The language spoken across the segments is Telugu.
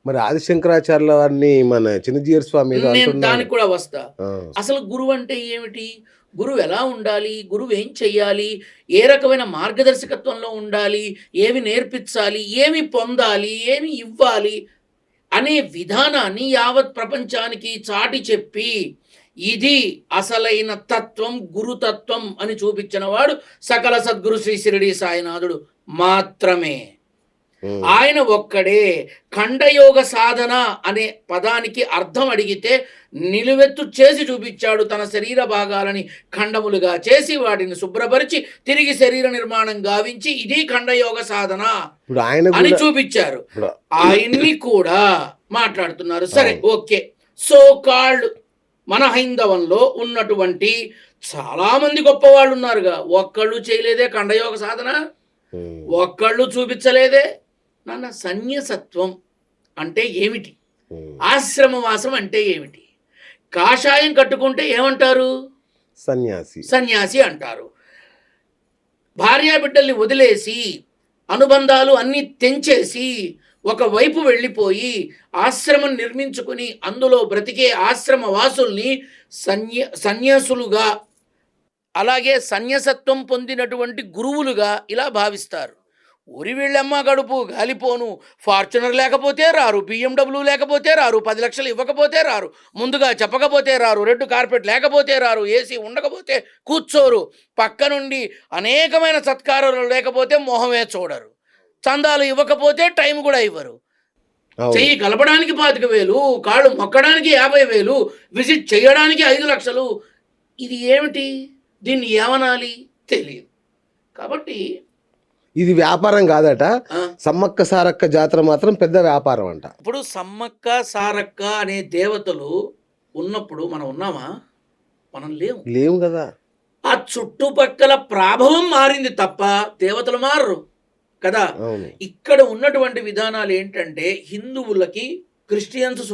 మరి ఆదిశంకరాచార్యుల వారిని మన చిన్నజీయర్ స్వామి ఏదో నేను అంటున్నాడు. దానికి కూడా వస్తా. ఆ! అసలు గురువు అంటే ఏమిటి? గురువు ఎలా ఉండాలి? గురువు ఏం చెయ్యాలి? ఏ రకమైన మార్గదర్శకత్వంలో ఉండాలి? ఏమి నేర్పించాలి? ఏమి పొందాలి? ఏమి ఇవ్వాలి? అనే విధానాన్ని యావత్ ప్రపంచానికి చాటి చెప్పి, ఇది అసలైన తత్వం, గురుతత్వం అని చూపించిన వాడు సకల సద్గురు శ్రీ షిరిడి సాయినాథుడు మాత్రమే. హ్మ్. ఆయన ఒక్కడే. ఖండయోగ సాధన అనే పదానికి అర్థం అడిగితే నిలువెత్తు చేసి చూపించాడు. తన శరీర భాగాలని ఖండములుగా చేసి వాటిని శుభ్రపరిచి తిరిగి శరీర నిర్మాణం గావించి ఇది ఖండయోగ సాధన ఇప్పుడు ఆయన అని కూడా చూపించారు. ఇప్పుడు ఆయన్ని కూడా మాట్లాడుతున్నారు. సరే, అవును. ఓకే. సో కాల్డ్ మన హైందవంలో ఉన్నటువంటి చాలా మంది గొప్పవాళ్ళు ఉన్నారుగా. ఒక్కళ్ళు చేయలేదే ఖండయోగ సాధన, హ్మ్. ఒక్కళ్ళు చూపించలేదే. నాన్న, సన్యసత్వం అంటే ఏమిటి? హ్మ్. ఆశ్రమవాసం అంటే ఏమిటి? కాషాయం కట్టుకుంటే ఏమంటారు? సన్యాసి. సన్యాసి అంటారు. భార్యాబిడ్డల్ని వదిలేసి అనుబంధాలు అన్నీ తెంచేసి ఒకవైపు వెళ్ళిపోయి ఆశ్రమం నిర్మించుకుని అందులో బ్రతికే ఆశ్రమ వాసుల్ని సన్యాసులుగా, అలాగే సన్యసత్వం పొందినటువంటి గురువులుగా ఇలా భావిస్తారు. ఊరి వీళ్ళమ్మ గడుపు గాలిపోను, ఫార్చునర్ లేకపోతే రారు, BMW లేకపోతే రారు, 10 లక్షలు ఇవ్వకపోతే రారు, ముందుగా చెప్పకపోతే రారు, రెడ్ కార్పెట్ లేకపోతే రారు, ఏసీ ఉండకపోతే కూర్చోరు, పక్క నుండి అనేకమైన సత్కారాలు లేకపోతే మొహమే చూడరు, చందాలు ఇవ్వకపోతే టైం కూడా ఇవ్వరు, అవును. చెయ్యి కలపడానికి 25,000, కాళ్ళు మొక్కడానికి 50,000, విజిట్ చేయడానికి 5 లక్షలు. ఇది ఏమిటి? దీన్ని ఏమనాలి తెలియదు. కాబట్టి ఇది వ్యాపారం కాదట. ఆ, సమ్మక్క సారక్క జాతర మాత్రం పెద్ద వ్యాపారం అంట. ఇప్పుడు సమ్మక్క సారక్క అనే దేవతలు ఉన్నప్పుడు మనం ఉన్నామా? మనం లేవు. లేవు కదా. ఆ చుట్టుపక్కల ప్రాభవం మారింది తప్ప దేవతలు మారరు కదా. అవును. ఇక్కడ ఉన్నటువంటి విధానాలు ఏంటంటే హిందువులకి క్రిస్టియన్స్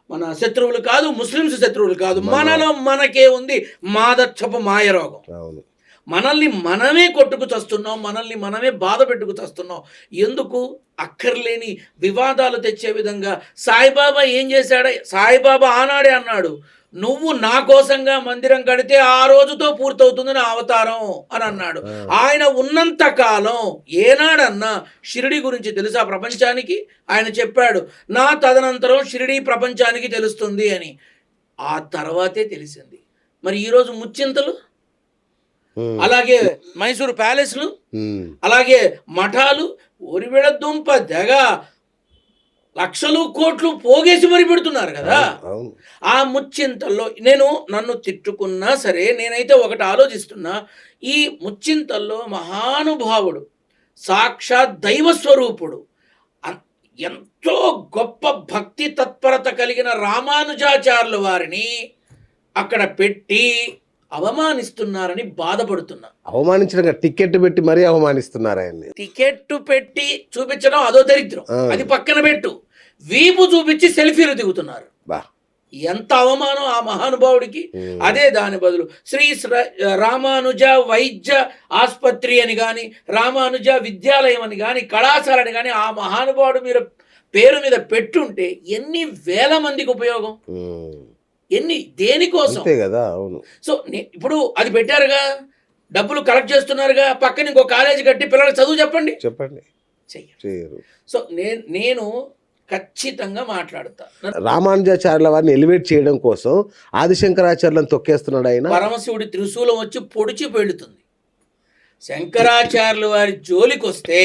మన శత్రువులు కాదు, ముస్లిమ్స్ శత్రువులు కాదు. మనలో మనకే ఉంది మాదచ్చపు మాయరోగం. అవును. మనల్ని మనమే కొట్టుకు చస్తున్నాం, మనల్ని మనమే బాధ పెట్టుకు చస్తున్నాం. ఎందుకు? అక్కర్లేని వివాదాలు తెచ్చే విధంగా. సాయిబాబా ఏం చేశాడు? సాయిబాబా ఆనాడే అన్నాడు, నువ్వు నా కోసంగా మందిరం కడితే ఆ రోజుతో పూర్తవుతుంది నా అవతారం అని అన్నాడు. ఆయన ఉన్నంత కాలం ఏనాడన్నా షిరిడి గురించి తెలుసా ప్రపంచానికి? ఆయన చెప్పాడు, నా తదనంతరం షిరిడి ప్రపంచానికి తెలుస్తుంది అని. ఆ తర్వాతే తెలిసింది. మరి ఈరోజు ముచ్చింతలు, హ్మ్. అలాగే మైసూరు ప్యాలెస్లు, హ్మ్. అలాగే మఠాలు, ఒరివిడ దుంప తెగ లక్షలు కోట్లు పోగేసి మరి పెడుతున్నారు కదా. అవును. ఆ ముచ్చింతల్లో నన్ను తిట్టుకున్నా సరే నేనైతే ఒకటి ఆలోచిస్తున్నా, ఈ ముచ్చింతల్లో మహానుభావుడు, సాక్షాత్ దైవ స్వరూపుడు, ఎంతో గొప్ప భక్తి తత్పరత కలిగిన రామానుజాచార్యుల వారిని అక్కడ పెట్టి అవమానిస్తున్నారని బాధపడుతున్నా. అవమానించడం టికెట్ పెట్టి మరీ అవమానిస్తున్నారు ఆయన్ని. టికెట్ పెట్టి చూపించడం అదో దరిద్రం, అది పక్కన పెట్టు. వీపు చూపించి సెల్ఫీలు దిగుతున్నారు. బా. ఎంత అవమానం ఆ మహానుభావుడికి. అదే దాని బదులు శ్రీ రామానుజ వైద్య ఆసుపత్రి అని కానీ, రామానుజ విద్యాలయం అని కానీ, కళాశాల అని కానీ ఆ మహానుభావుడు మీరు పేరు మీద పెట్టుంటే ఎన్ని వేల మందికి ఉపయోగం, ఎన్ని దేనికోసం కదా. అవును. సో ఇప్పుడు అది పెట్టారుగా, డబ్బులు కలెక్ట్ చేస్తున్నారుగా, పక్కన ఇంకో కాలేజీ కట్టి పిల్లలకు చదువు చెప్పండి. చెయ్యరు. సో నేను ఖచ్చితంగా మాట్లాడతా. రామానుజాచార్యుల వారిని ఎలివేట్ చేయడం కోసం ఆదిశంకరాచార్యులను తొక్కేస్తున్నాడు ఆయన. పరమశివుడి త్రిశూలం వచ్చి పొడిచి పెడుతుంది. శంకరాచార్యుల వారి జోలికి వస్తే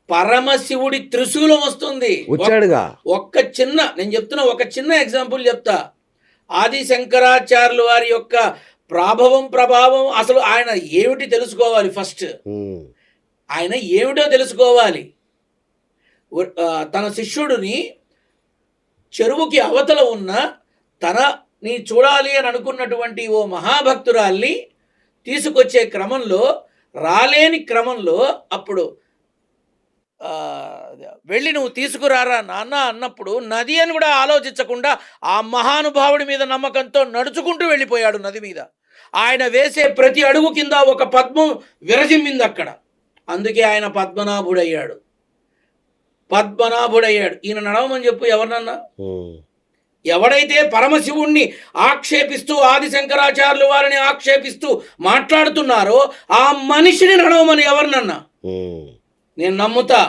పరమశివుడి త్రిశూలం వస్తుంది. వచ్చాడుగా. నేను చెప్తున్నా, ఒక చిన్న ఎగ్జాంపుల్ చెప్తా. ఆది శంకరాచార్యుల వారి యొక్క ప్రభావం అసలు ఆయన ఏమిటి తెలుసుకోవాలి. ఫస్ట్ ఆయన ఏమిటో తెలుసుకోవాలి. తన శిష్యుడిని చెరువుకి అవతల ఉన్న తనని చూడాలి అని అనుకున్నటువంటి ఓ మహాభక్తురాల్ని తీసుకొచ్చే క్రమంలో, రాలేని క్రమంలో అప్పుడు వెళ్ళి నువ్వు తీసుకురారా నాన్న అన్నప్పుడు నది అని కూడా ఆలోచించకుండా ఆ మహానుభావుడి మీద నమ్మకంతో నడుచుకుంటూ వెళ్ళిపోయాడు నది మీద. ఆయన వేసే ప్రతి అడుగు కింద ఒక పద్మం విరజిమ్మింది అక్కడ. అందుకే ఆయన పద్మనాభుడయ్యాడు. పద్మనాభుడయ్యాడు. ఈయన నడవమని చెప్పు ఎవరినన్నా. ఉమ్. ఎవడైతే పరమశివుణ్ణి ఆక్షేపిస్తూ ఆది శంకరాచార్యులు వారిని ఆక్షేపిస్తూ మాట్లాడుతున్నారో ఆ మనిషిని నడవమని ఎవరినన్నా. ఉమ్. నేను నమ్ముతా.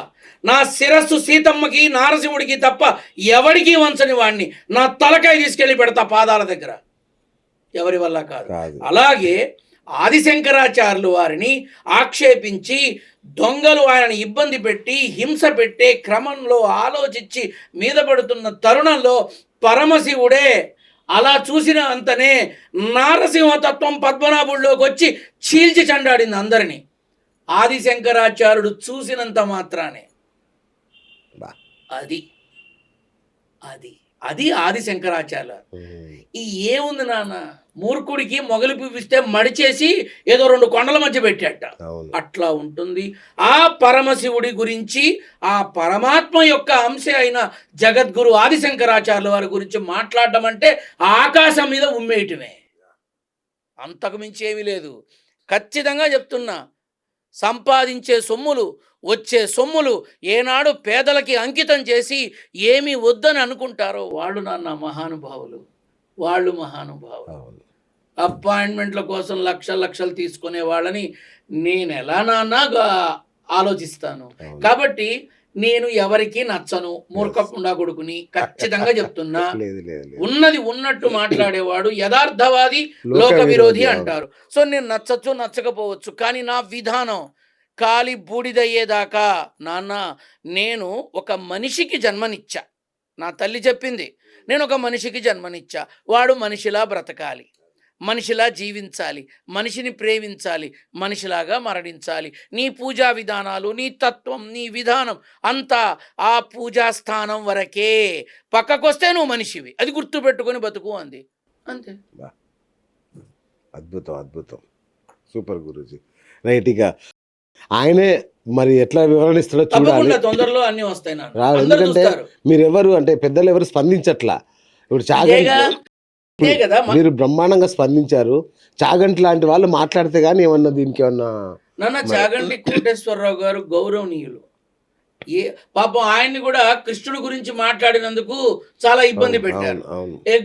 నా శిరస్సు సీతమ్మకి నారసింహుడికి తప్ప ఎవడికి వంచని వాడిని నా తలకాయ తీసుకెళ్ళి పెడతా పాదాల దగ్గర. ఎవరి వల్ల కాదు. అలాగే ఆదిశంకరాచార్యులు వారిని ఆక్షేపించి దొంగలు ఆయనని ఇబ్బంది పెట్టి హింస పెట్టే క్రమంలో ఆలోచించి మీద పడుతున్న తరుణంలో పరమశివుడే అలా చూసిన అంతనే నారసింహతత్వం పద్మనాభుల్లోకి వచ్చి చీల్చి చండాడింది అందరినీ. ఆదిశంకరాచార్యుడు చూసినంత మాత్రానే. అది అది అది ఆదిశంకరాచార్య. ఈ ఏముంది నాన్న, మూర్ఖుడికి మొగలి పువ్విస్తే మడిచేసి ఏదో 2 కొండల మధ్య పెట్టాట. అట్లా ఉంటుంది. ఆ పరమశివుడి గురించి, ఆ పరమాత్మ యొక్క అంశ అయిన జగద్గురు ఆదిశంకరాచార్యుల వారి గురించి మాట్లాడడం అంటే ఆకాశం మీద ఉమ్మేయటమే, అంతకు మించి ఏమీ లేదు. ఖచ్చితంగా చెప్తున్నా, సంపాదించే సొమ్ములు, వచ్చే సొమ్ములు ఏనాడు పేదలకి అంకితం చేసి ఏమీ వద్దని అనుకుంటారో వాళ్ళు నాన్న మహానుభావులు, వాళ్ళు మహానుభావులు. అపాయింట్మెంట్ల కోసం లక్షలు తీసుకునే వాళ్ళని నేను ఎలా నాన్నగా ఆలోచిస్తాను. కాబట్టి నేను ఎవరికి నచ్చను, మూర్ఖపుండా కొడుకుని ఖచ్చితంగా చెప్తున్నా. ఉన్నది ఉన్నట్టు మాట్లాడేవాడు యథార్థవాది, లోక విరోధి అంటారు. సో నేను నచ్చచ్చు నచ్చకపోవచ్చు, కానీ నా విధానం కాలి బూడిదయ్యేదాకా నాన్న నేను ఒక మనిషికి జన్మనిచ్చా. నా తల్లి చెప్పింది, నేను ఒక మనిషికి జన్మనిచ్చా. వాడు మనిషిలా బ్రతకాలి, మనిషిలా జీవించాలి, మనిషిని ప్రేమించాలి, మనిషిలాగా మరణించాలి. నీ పూజా విధానాలు, నీ తత్వం, నీ విధానం అంతా ఆ పూజా స్థానం వరకే. పక్కకొస్తే నువ్వు మనిషివి, అది గుర్తుపెట్టుకొని బతుకు అంది, అంతే. అద్భుతం, అద్భుతం, సూపర్ గురూజీ. రైట్, ఇక ఆయనే మరి ఎట్లా వివరణిస్తాడో చూడాలి. తొందరలో అన్ని వస్తాయి. ఎందుకంటే మీరెవరు అంటే పెద్దలు ఎవరు స్పందించట్లా. ఇప్పుడు మీరు బ్రహ్మాండంగా స్పందించారు. చాగంటి లాంటి వాళ్ళు మాట్లాడితే గానీ ఏమన్నా దీనికి ఏమన్నా. నాన్న చాగంటి కోటేశ్వరరావు గారు గౌరవనీయులు. పాపం ఆయన్ని కూడా కృష్ణుడి గురించి మాట్లాడినందుకు చాలా ఇబ్బంది పెట్టారు.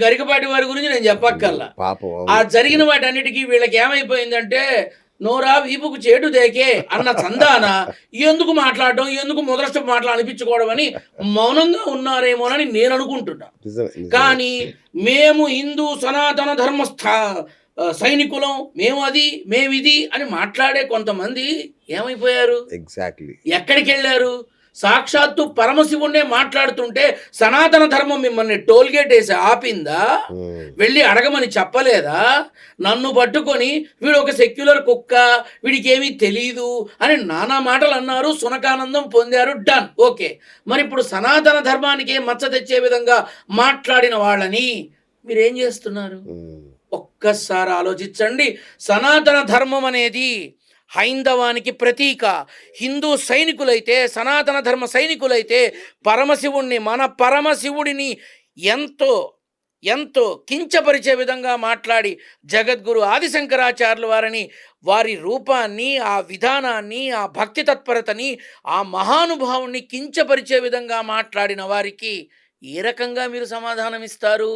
గరికపాటి వారి గురించి నేను చెప్పక్కల్లా. ఆ జరిగిన వాటన్నిటికీ వీళ్ళకి ఏమైపోయిందంటే, నోరా వీపుకు చేటు దేకే అన్న చందాన ఎందుకు మాట్లాడడం, ఎందుకు మొదలస్టు అనిపించుకోవడం అని మౌనంగా ఉన్నారేమోనని నేను అనుకుంటున్నా. కానీ మేము హిందూ సనాతన ధర్మ సైనికులం, మేము అది మేమిది అని మాట్లాడే కొంతమంది ఏమైపోయారు, ఎగ్జాక్ట్లీ ఎక్కడికి వెళ్ళారు? సాక్షాత్తు పరమశివుణ్ణే మాట్లాడుతుంటే సనాతన ధర్మం మిమ్మల్ని టోల్గేట్ వేసి ఆపిందా? వెళ్ళి అడగమని చెప్పలేదా? నన్ను పట్టుకొని వీడు ఒక సెక్యులర్ కుక్క, వీడికి ఏమీ తెలీదు అని నానా మాటలు అన్నారు, సునకానందం పొందారు, డన్, ఓకే. మరి ఇప్పుడు సనాతన ధర్మానికి మచ్చ తెచ్చే విధంగా మాట్లాడిన వాళ్ళని మీరేం చేస్తున్నారు? ఒక్కసారి ఆలోచించండి. సనాతన ధర్మం అనేది హైందవానికి ప్రతీక. హిందూ సైనికులైతే, సనాతన ధర్మ సైనికులైతే పరమశివుణ్ణి, మన పరమశివుడిని ఎంతో ఎంతో కించపరిచే విధంగా మాట్లాడి జగద్గురు ఆదిశంకరాచార్యుల వారిని, వారి రూపాన్ని, ఆ విధానాన్ని, ఆ భక్తి తత్పరతని, ఆ మహానుభావుణ్ణి కించపరిచే విధంగా మాట్లాడిన వారికి ఏ రకంగా మీరు సమాధానం ఇస్తారు?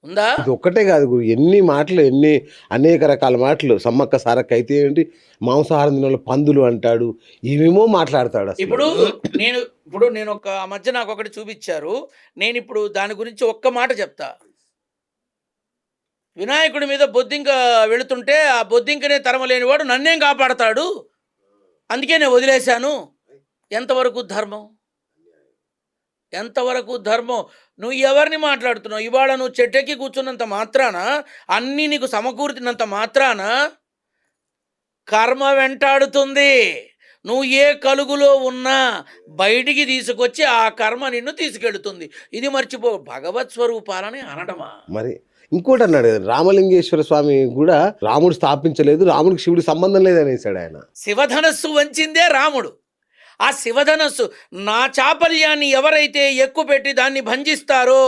ఉందా? ఇది ఒక్కటే కాదు గురు, ఎన్ని మాటలు, అనేక రకాల మాటలు. సమ్మక్క సారక్క అయితే ఏంటి, మాంసాహారం తిన పందులు అంటాడు, ఏమేమో మాట్లాడతాడు. ఇప్పుడు నేను ఒక మధ్య నాకు ఒకటి చూపించారు, నేను ఇప్పుడు దాని గురించి ఒక్క మాట చెప్తా. వినాయకుడి మీద బొద్దింక వెళుతుంటే ఆ బొద్దింకనే తరమలేనివాడు నన్నేం కాపాడతాడు, అందుకే నేను వదిలేశాను. ఎంతవరకు ధర్మం? ఎంతవరకు ధర్మం? నువ్వు ఎవరిని మాట్లాడుతున్నావు? ఇవాళ నువ్వు చెట్టెక్కి కూర్చున్నంత మాత్రాన, అన్నీ నీకు సమకూర్చినంత మాత్రాన కర్మ వెంటాడుతుంది. నువ్వు ఏ కలుగులో ఉన్నా బయటికి తీసుకొచ్చి ఆ కర్మ నిన్ను తీసుకెళ్తుంది. ఇది మర్చిపో. భగవత్ స్వరూపాలని అనడమా? మరి ఇంకోటి అన్నాడు, రామలింగేశ్వర స్వామి కూడా రాముడు స్థాపించలేదు, రాముడికి శివుడికి సంబంధం లేదనేసాడు ఆయన. శివధనస్సు వంచిందే రాముడు. ఆ శివధనస్సు, నా చాపల్యాన్ని ఎవరైతే ఎక్కుపెట్టి దాన్ని భంజిస్తారో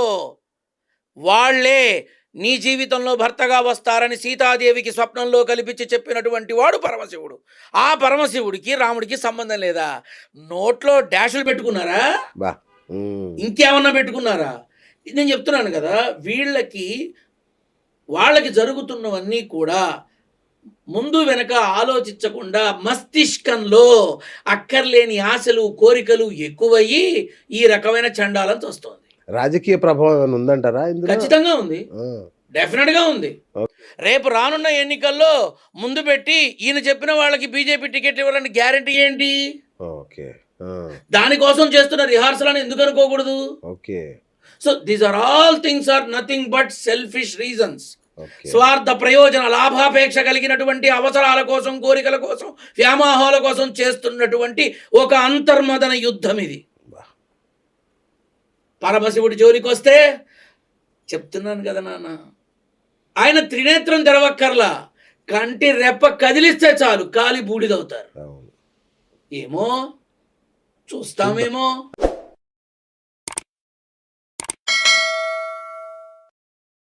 వాళ్ళే నీ జీవితంలో భర్తగా వస్తారని సీతాదేవికి స్వప్నంలో కల్పించి చెప్పినటువంటి వాడు పరమశివుడు. ఆ పరమశివుడికి రాముడికి సంబంధం లేదా? నోట్లో డాషులు పెట్టుకున్నారా? బా ఇంకేమన్నా పెట్టుకున్నారా? నేను చెప్తున్నాను కదా, వాళ్ళకి జరుగుతున్నవన్నీ కూడా ముందు వెనక ఆలోచించకుండా మస్తిష్కంలో అక్కర్లేని ఆశలు కోరికలు ఎక్కువయ్యి ఈ రకమైన చండాలం వస్తుంది. రాజకీయ ప్రభావం ఏమైనా ఉందంటారా ఇందులో? ఖచ్చితంగా ఉంది, ఆ, డెఫినెట్ గా ఉంది. ఓకే. రేపు రానున్న ఎన్నికల్లో ముందు పెట్టి ఈయన చెప్పిన వాళ్ళకి బీజేపీ టికెట్ ఇవ్వాలని గ్యారెంటీ ఏంటి? ఓకే. ఆ, దానికోసం చేస్తున్న రిహార్సల్ అని ఎందుకు అనుకోకూడదు? Okay. So these are all things are nothing but selfish reasons. Okay. స్వార్థ ప్రయోజన లాభాపేక్ష కలిగినటువంటి అవసరాల కోసం, కోరికల కోసం, వ్యామోహాల కోసం చేస్తున్నటువంటి ఒక అంతర్మదన యుద్ధం ఇది. బా. పరమశివుడి జోలికి వస్తే చెప్తున్నాను కదా నాన్న, ఆయన త్రినేత్రం తెరవక్కర్లా, కంటి రెప్ప కదిలిస్తే చాలు కాలి బూడిదవుతారు. అవును. ఏమో చూస్తామేమో.